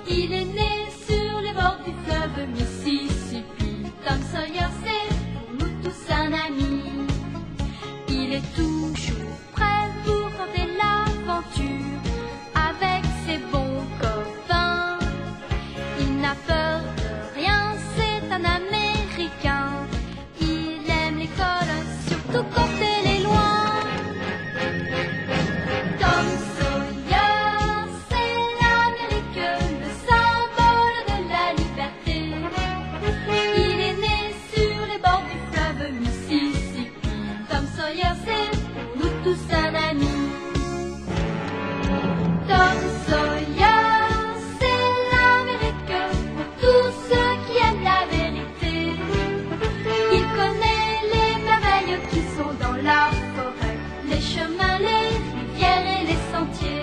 Il est né sur les bords du fleuve Mississippi. Tom Sawyer, c'est pour nous tous un ami. Il est toujours prêt pour tenter l'aventure avec ses bons copains. Il n'a peur de rien, c'est un Américain. Il aime l'école, surtout quand elle est loin. Tom Sawyer, c'est l'Amérique, le symbole de la liberté. Il est né sur les bords du fleuve Mississippi. Tom Sawyer, c'est pour nous tous un ami. Tom Sawyer, c'est l'Amérique pour tous ceux qui aiment la vérité. Il connaît les merveilles qui sont dans la forêt, les chemins, les rivières et les sentiers.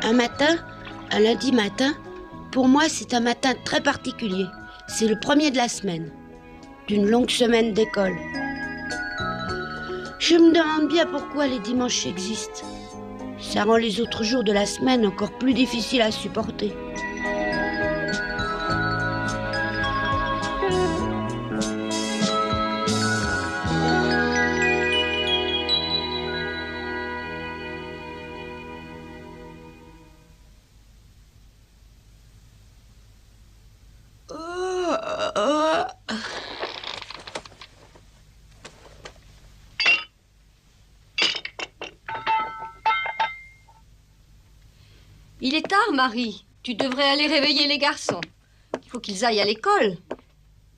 Un matin, un lundi matin, pour moi c'est un matin très particulier. C'est le premier de la semaine, d'une longue semaine d'école. Je me demande bien pourquoi les dimanches existent. Ça rend les autres jours de la semaine encore plus difficiles à supporter. Il est tard, Marie. Tu devrais aller réveiller les garçons. Il faut qu'ils aillent à l'école.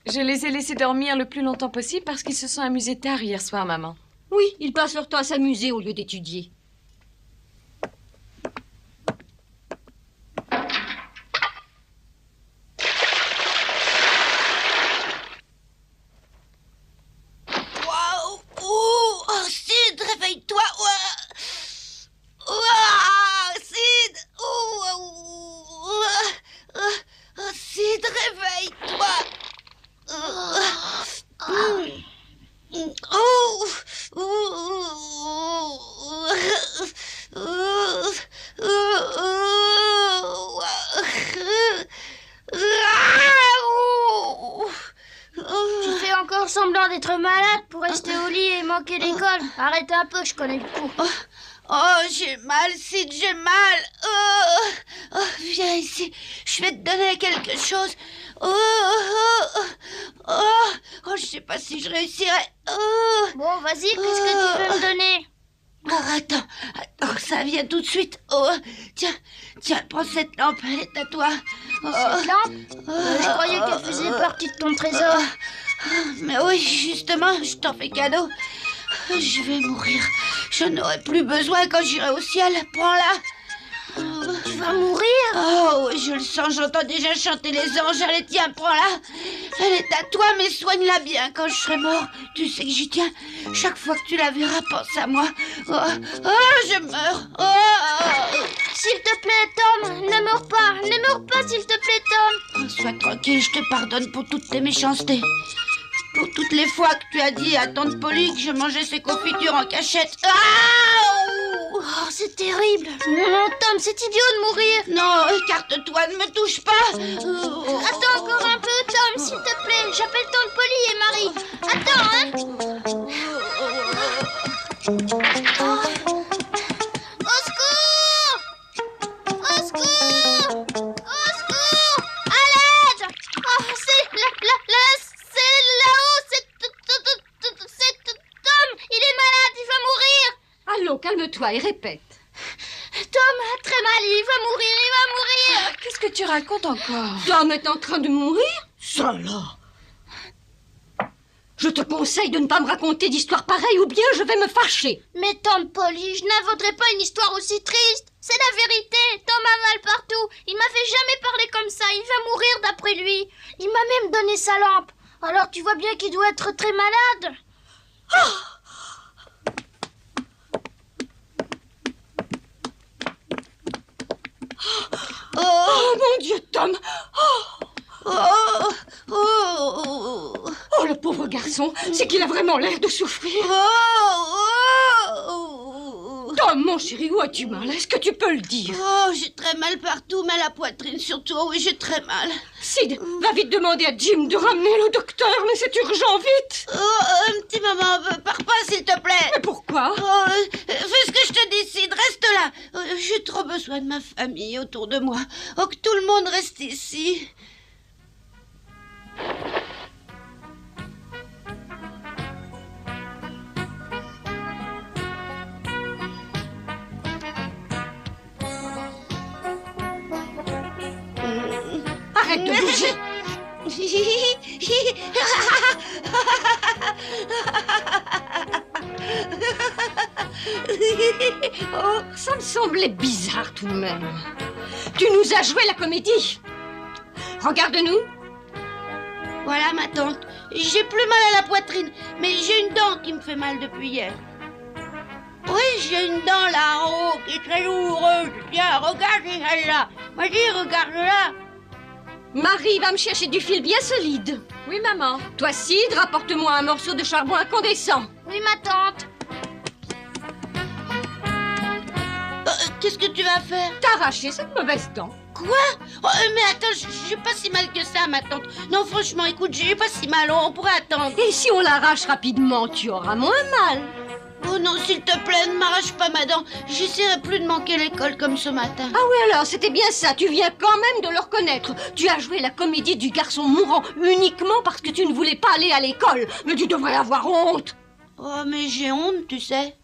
Je les ai laissés dormir le plus longtemps possible parce qu'ils se sont amusés tard hier soir, maman. Oui, ils passent leur temps à s'amuser au lieu d'étudier. Waouh! Oh, Sid, réveille-toi! Sid! Sid, réveille-toi! Tu fais encore semblant d'être malade pour rester au lit et manquer l'école. Arrête un peu, je connais le coup. Oh, j'ai mal, Sid, j'ai mal. Viens ici, je vais te donner quelque chose. Je sais pas si je réussirai. Bon, vas-y, qu'est-ce que tu peux me donner? Attends, ça vient tout de suite. Tiens, prends cette lampe, elle est à toi. Cette lampe? Je croyais qu'elle faisait partie de ton trésor. Mais oui, justement, je t'en fais cadeau. Je vais mourir. Je n'aurai plus besoin quand j'irai au ciel. Prends-la. Tu vas mourir? Oh, oui, je le sens, j'entends déjà chanter les anges. Allez, tiens, prends-la. Elle est à toi, mais soigne-la bien quand je serai mort. Tu sais que j'y tiens. Chaque fois que tu la verras, pense à moi. Je meurs. S'il te plaît, Tom, ne meurs pas, s'il te plaît, Tom. Sois tranquille, je te pardonne pour toutes tes méchancetés. Pour toutes les fois que tu as dit à tante Polly que je mangeais ses confitures en cachette. Oh, c'est terrible. Non, Tom, c'est idiot de mourir. Non, écarte-toi, ne me touche pas. Attends encore un peu, Tom, s'il te plaît. J'appelle tante Polly et Marie. Attends, hein. Au secours! Au secours! Au secours! À l'aide! Oh, c'est là-haut, c'est Concentre-toi et répète. Tom a très mal, il va mourir, il va mourir. Qu'est-ce que tu racontes encore? Tom est en train de mourir? Ça là. Je te conseille de ne pas me raconter d'histoires pareilles ou bien je vais me fâcher. Mais Tom, Polly, je n'inventerai pas une histoire aussi triste. C'est la vérité, Tom a mal partout. Il m'avait jamais parlé comme ça, il va mourir d'après lui. Il m'a même donné sa lampe. Alors tu vois bien qu'il doit être très malade. Oh mon Dieu, Tom! Oh, le pauvre garçon, c'est qu'il a vraiment l'air de souffrir. Tom, mon chéri, où as-tu mal? Est-ce que tu peux le dire? Oh, j'ai très mal partout, mais à la poitrine surtout. Oh, oui, j'ai très mal. Sid, va vite demander à Jim de ramener le docteur, mais c'est urgent, vite! Petit maman, pars pas, s'il te plaît. Mais pourquoi? Fais ce que je te décide, reste là. J'ai trop besoin de ma famille autour de moi. Oh, que tout le monde reste ici. Arrête de bouger! Oh, ça me semblait bizarre tout de même. Tu nous as joué la comédie. Regarde-nous. Voilà ma tante. J'ai plus mal à la poitrine, mais j'ai une dent qui me fait mal depuis hier. Oui, j'ai une dent là en haut qui est très douloureuse. Tiens, regardez celle-là. Vas-y, regarde-la. Marie va me chercher du fil bien solide. Oui, maman. Toi, Sid, rapporte-moi un morceau de charbon incandescent. Oui, ma tante. Qu'est-ce que tu vas faire? T'arracher cette mauvaise dent. Quoi? Mais attends, j'ai pas si mal que ça, ma tante. Non, franchement, écoute, j'ai pas si mal. On pourrait attendre. Et si on l'arrache rapidement, tu auras moins mal. Oh non, s'il te plaît, ne m'arrache pas ma dent. J'essaierai plus de manquer l'école comme ce matin. Ah oui, alors, c'était bien ça. Tu viens quand même de le reconnaître. Tu as joué la comédie du garçon mourant uniquement parce que tu ne voulais pas aller à l'école. Mais tu devrais avoir honte. Oh, mais j'ai honte, tu sais.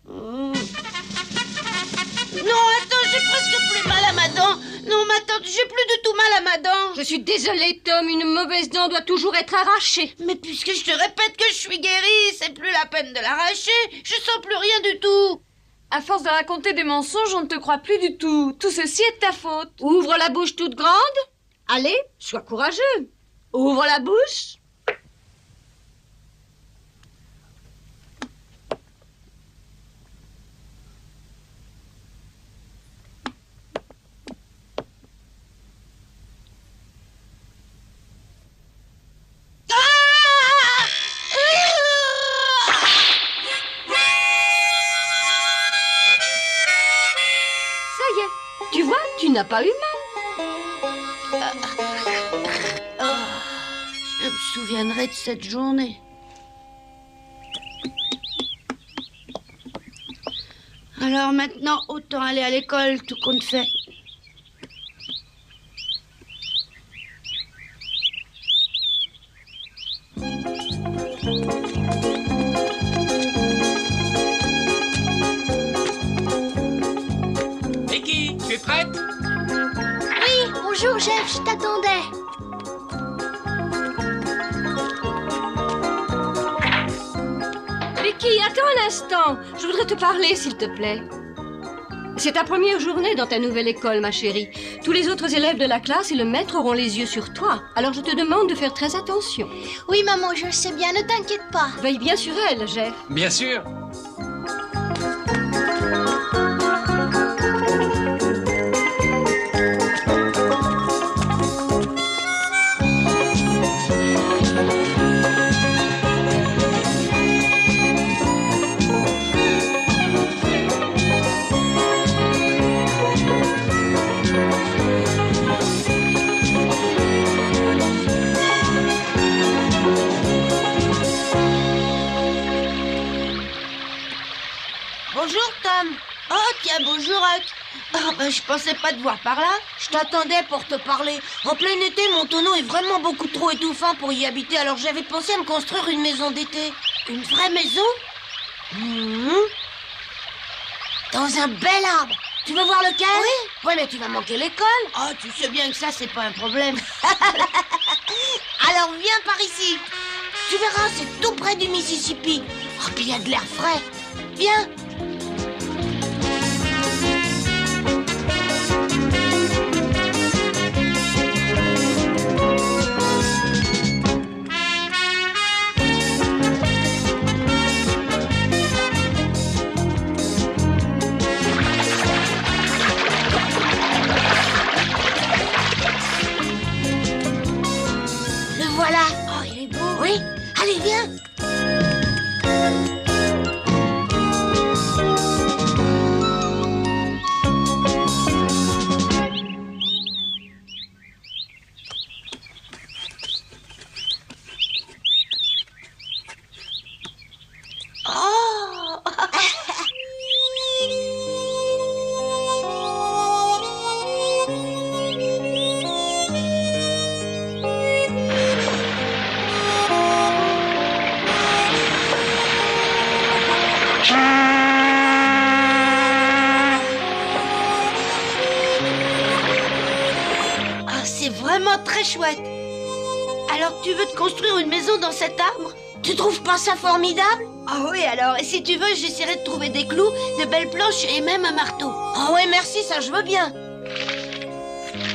Non, attends, j'ai presque plus mal à ma dent. Non, ma tante, j'ai plus du tout mal à ma dent. Je suis désolée, Tom, une mauvaise dent doit toujours être arrachée. Mais puisque je te répète que je suis guérie, c'est plus la peine de l'arracher. Je sens plus rien du tout. À force de raconter des mensonges, on ne te croit plus du tout. Tout ceci est de ta faute. Ouvre la bouche toute grande. Allez, sois courageux. Ouvre la bouche. Tu vois, tu n'as pas eu mal. Je me souviendrai de cette journée. Alors maintenant, autant aller à l'école, tout compte fait. Vicky, tu es prête? Oui, bonjour, Jeff, je t'attendais. Vicky, attends un instant. Je voudrais te parler, s'il te plaît. C'est ta première journée dans ta nouvelle école, ma chérie. Tous les autres élèves de la classe et le maître auront les yeux sur toi. Alors je te demande de faire très attention. Oui, maman, je le sais bien, ne t'inquiète pas. Veille bien sur elle, Jeff. Bien sûr. Bonjour, Tom. Oh, tiens, bonjour, Huck. Oh, je pensais pas te voir par là. Je t'attendais pour te parler. En plein été, mon tonneau est vraiment beaucoup trop étouffant pour y habiter, alors j'avais pensé à me construire une maison d'été. Une vraie maison? Dans un bel arbre. Tu veux voir lequel? Oui. Ouais, mais tu vas manquer l'école. Oh, tu sais bien que ça, c'est pas un problème. Alors viens par ici. Tu verras, c'est tout près du Mississippi. Oh, puis il y a de l'air frais. Viens. Le voilà. Oh, il est beau. Oui. Allez, viens. Oh. Ah, c'est vraiment très chouette. Alors, tu veux te construire une maison dans cet arbre? Tu trouves pas ça formidable? Ah oui, alors, et si tu veux, j'essaierai de trouver des clous, de belles planches et même un marteau. Oh ouais, merci, ça je veux bien.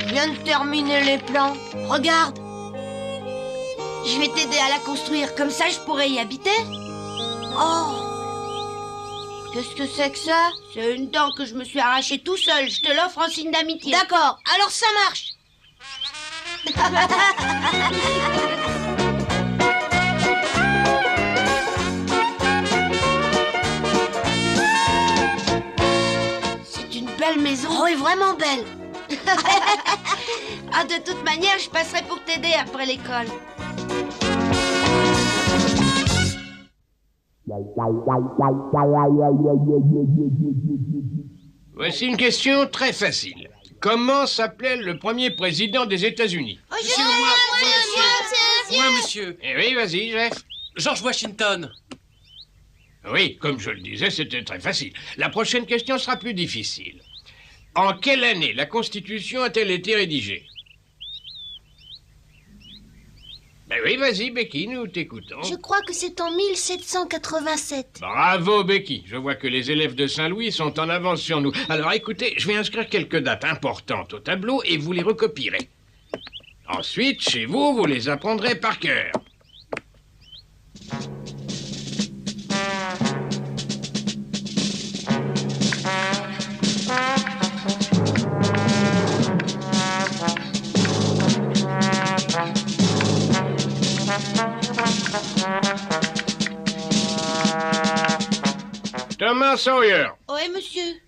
Je viens de terminer les plans. Regarde. Je vais t'aider à la construire, comme ça je pourrai y habiter. Oh. Qu'est-ce que c'est que ça? C'est une dent que je me suis arrachée tout seul, je te l'offre en signe d'amitié. D'accord, alors ça marche. C'est une belle maison. Oh, est vraiment belle. Ah, de toute manière, je passerai pour t'aider après l'école. Voici une question très facile. Comment s'appelait le premier président des États-Unis? Oh, je Monsieur, sais, moi, monsieur. Eh oui, vas-y, Jeff. George Washington. Oui, comme je le disais, c'était très facile. La prochaine question sera plus difficile. En quelle année la Constitution a-t-elle été rédigée? Ben oui, vas-y, Becky, nous t'écoutons. Je crois que c'est en 1787. Bravo, Becky. Je vois que les élèves de Saint-Louis sont en avance sur nous. Alors écoutez, je vais inscrire quelques dates importantes au tableau et vous les recopierez. Ensuite, chez vous, vous les apprendrez par cœur. Thomas Sawyer, Oui, monsieur.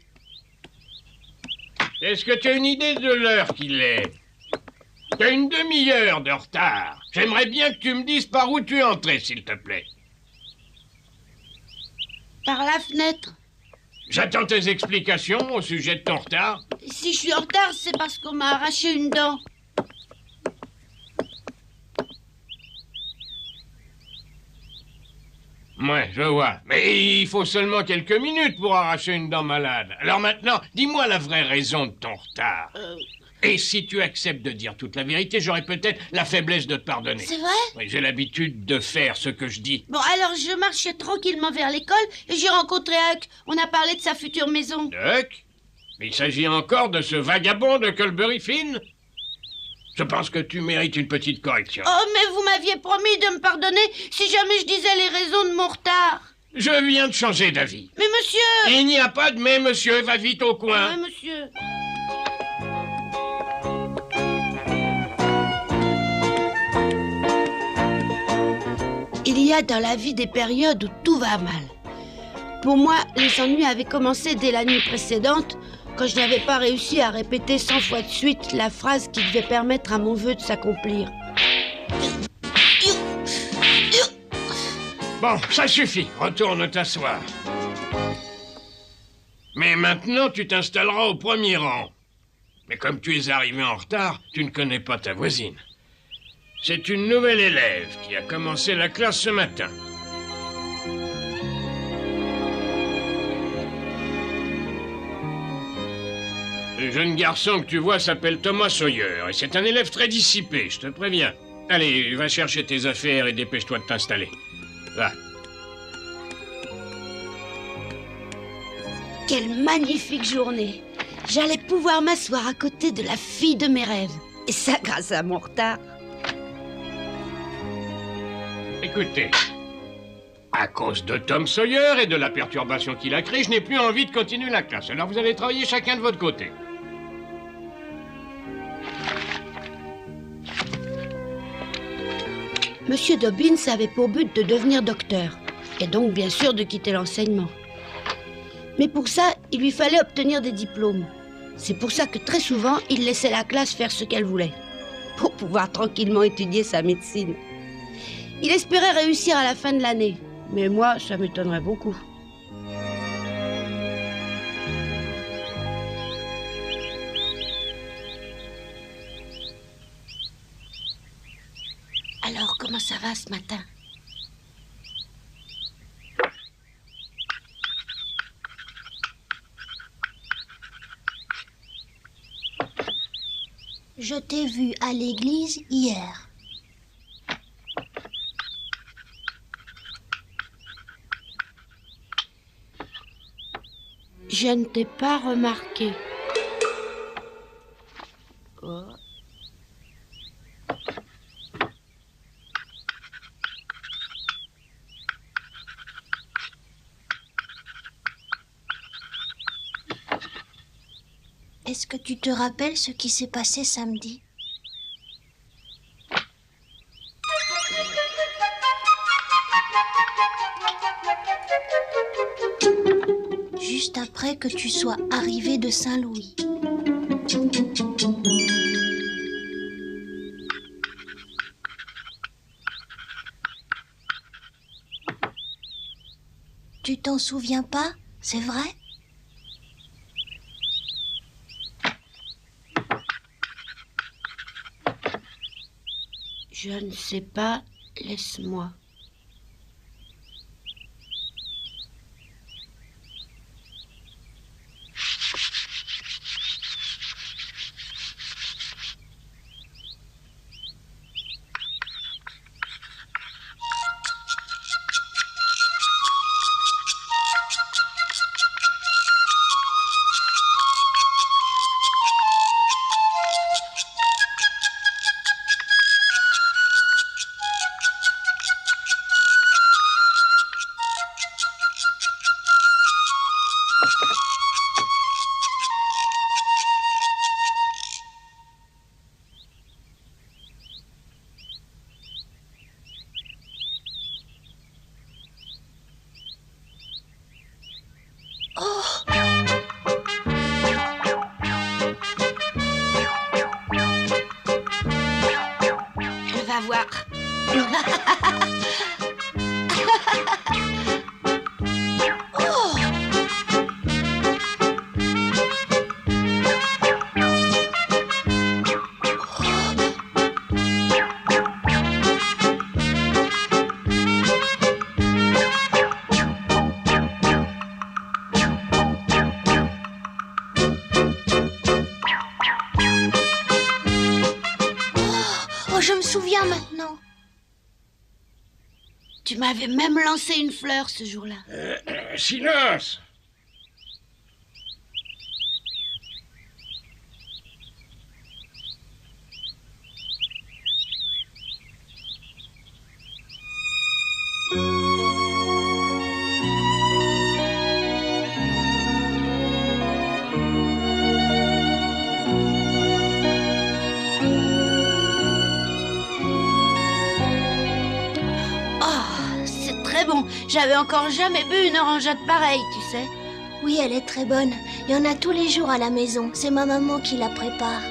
est-ce que tu as une idée de l'heure qu'il est? Tu as une demi-heure de retard. J'aimerais bien que tu me dises par où tu es entré, s'il te plaît. Par la fenêtre. J'attends tes explications au sujet de ton retard. Si je suis en retard, c'est parce qu'on m'a arraché une dent. Ouais, je vois. Mais il faut seulement quelques minutes pour arracher une dent malade. Alors maintenant, dis-moi la vraie raison de ton retard. Et si tu acceptes de dire toute la vérité, j'aurai peut-être la faiblesse de te pardonner. C'est vrai? Oui, j'ai l'habitude de faire ce que je dis. Bon, alors je marchais tranquillement vers l'école et j'ai rencontré Huck. On a parlé de sa future maison. Huck? Il s'agit encore de ce vagabond de Culberry Finn? Je pense que tu mérites une petite correction. Oh, mais vous m'aviez promis de me pardonner si jamais je disais les raisons de mon retard. Je viens de changer d'avis. Mais monsieur... Il n'y a pas de mais, monsieur. Va vite au coin. Oui, monsieur. Il y a dans la vie des périodes où tout va mal. Pour moi, les ennuis avaient commencé dès la nuit précédente, quand je n'avais pas réussi à répéter 100 fois de suite la phrase qui devait permettre à mon vœu de s'accomplir. Bon, ça suffit. Retourne t'asseoir. Mais maintenant, tu t'installeras au premier rang. Mais comme tu es arrivé en retard, tu ne connais pas ta voisine. C'est une nouvelle élève qui a commencé la classe ce matin. Le jeune garçon que tu vois s'appelle Thomas Sawyer et c'est un élève très dissipé, je te préviens. Allez, va chercher tes affaires et dépêche-toi de t'installer. Va. Quelle magnifique journée! J'allais pouvoir m'asseoir à côté de la fille de mes rêves. Et ça grâce à mon retard. Écoutez, à cause de Tom Sawyer et de la perturbation qu'il a créée, je n'ai plus envie de continuer la classe. Alors vous allez travailler chacun de votre côté. Monsieur Dobbins avait pour but de devenir docteur, et donc bien sûr de quitter l'enseignement. Mais pour ça, il lui fallait obtenir des diplômes. C'est pour ça que très souvent, il laissait la classe faire ce qu'elle voulait, pour pouvoir tranquillement étudier sa médecine. Il espérait réussir à la fin de l'année, mais moi, ça m'étonnerait beaucoup. Alors, comment ça va ce matin? Je t'ai vu à l'église hier. Je ne t'ai pas remarqué. Oh. Est-ce que tu te rappelles ce qui s'est passé samedi? Juste après que tu sois arrivé de Saint-Louis. Tu t'en souviens pas, c'est vrai? Je ne sais pas, laisse-moi. Va voir. Oh. Oh, je me souviens maintenant. Tu m'avais même lancé une fleur ce jour-là. Silence! Bon, j'avais encore jamais bu une orangeade pareille, tu sais. Oui, elle est très bonne. Il y en a tous les jours à la maison. C'est ma maman qui la prépare.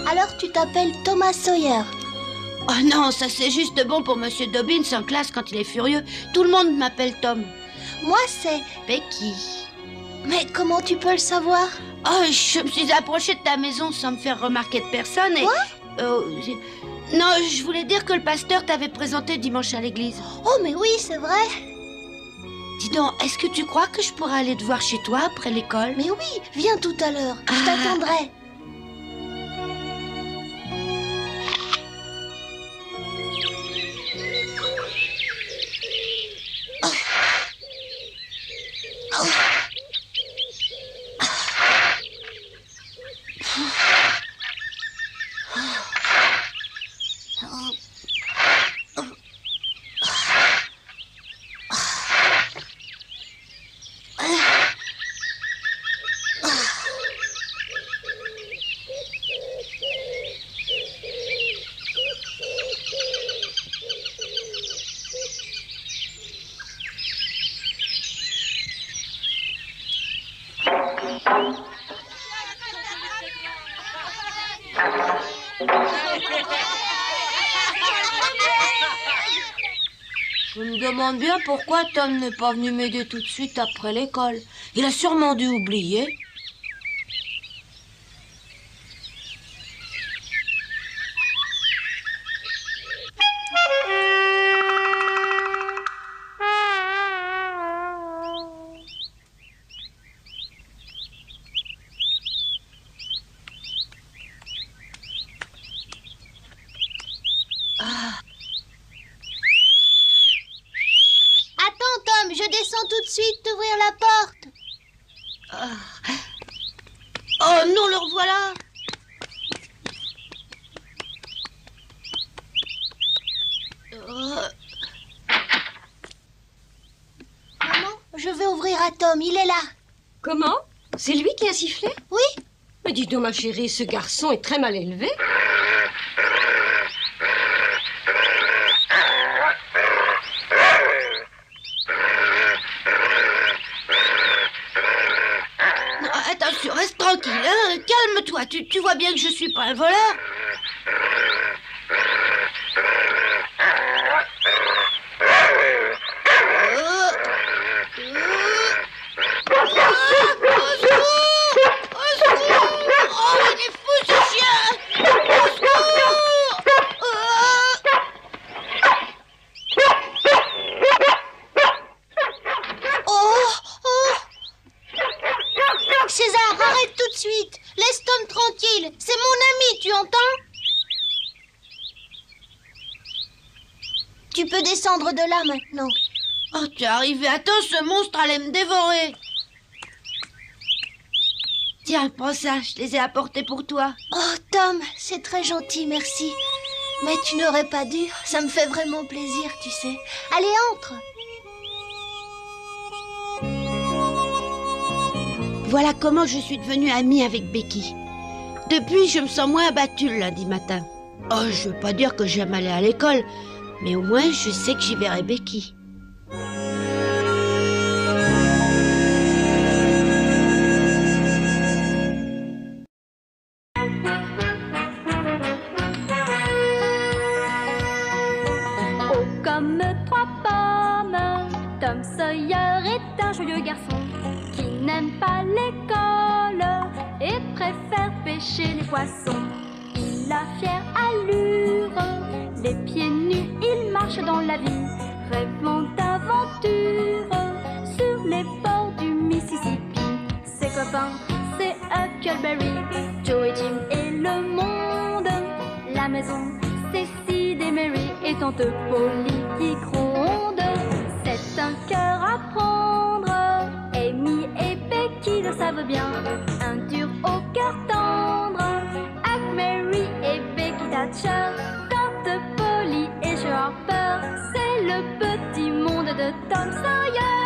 Alors tu t'appelles Thomas Sawyer? Oh non, ça c'est juste bon pour Monsieur Dobbins en classe quand il est furieux. Tout le monde m'appelle Tom. Moi c'est Becky. Mais comment tu peux le savoir? Oh, je me suis approchée de ta maison sans me faire remarquer de personne et... Quoi? Non, je voulais dire que le pasteur t'avait présenté dimanche à l'église. Oh mais oui, c'est vrai. Dis donc, est-ce que tu crois que je pourrais aller te voir chez toi après l'école? Mais oui, viens tout à l'heure. Je t'attendrai. Je me demande bien pourquoi Tom n'est pas venu m'aider tout de suite après l'école. Il a sûrement dû oublier. Attends, Tom, je descends tout de suite t'ouvrir la porte. Oh non, le revoilà! Maman, je vais ouvrir à Tom, il est là. Comment? C'est lui qui a sifflé? Oui? Mais dis donc, ma chérie, ce garçon est très mal élevé. Attention, reste tranquille, hein? Calme-toi, tu vois bien que je suis pas un voleur. Oh, il est fou ce chien! Au secours! César, arrête tout de suite. Laisse Tom tranquille. C'est mon ami, tu entends? Tu peux descendre de là maintenant. Oh, tu es arrivé à temps, ce monstre allait me dévorer. Tiens, prends ça, je les ai apportés pour toi. Oh, Tom, c'est très gentil, merci. Mais tu n'aurais pas dû. Ça me fait vraiment plaisir, tu sais. Allez, entre. Voilà comment je suis devenue amie avec Becky. Depuis, je me sens moins abattue le lundi matin. Oh, je veux pas dire que j'aime aller à l'école, mais au moins je sais que j'y verrai Becky. Oh, comme trois pommes, Tom Sawyer est un joyeux garçon qui n'aime pas l'école et préfère pêcher les poissons. Il a fière allure, les pieds nus, il marche dans la vie, rêvant d'aventure sur les bords du Mississippi. Ses copains, c'est Huckleberry, Joe et Jim et le monde. La maison, c'est Sid et Mary et tante Polly qui gronde. C'est un cœur à prendre, Amy et Becky le savent bien. Un dur au cœur tendre, Huck, Mary et Becky Thatcher. Tante Polly et Joe Harper, c'est le petit monde de Tom Sawyer.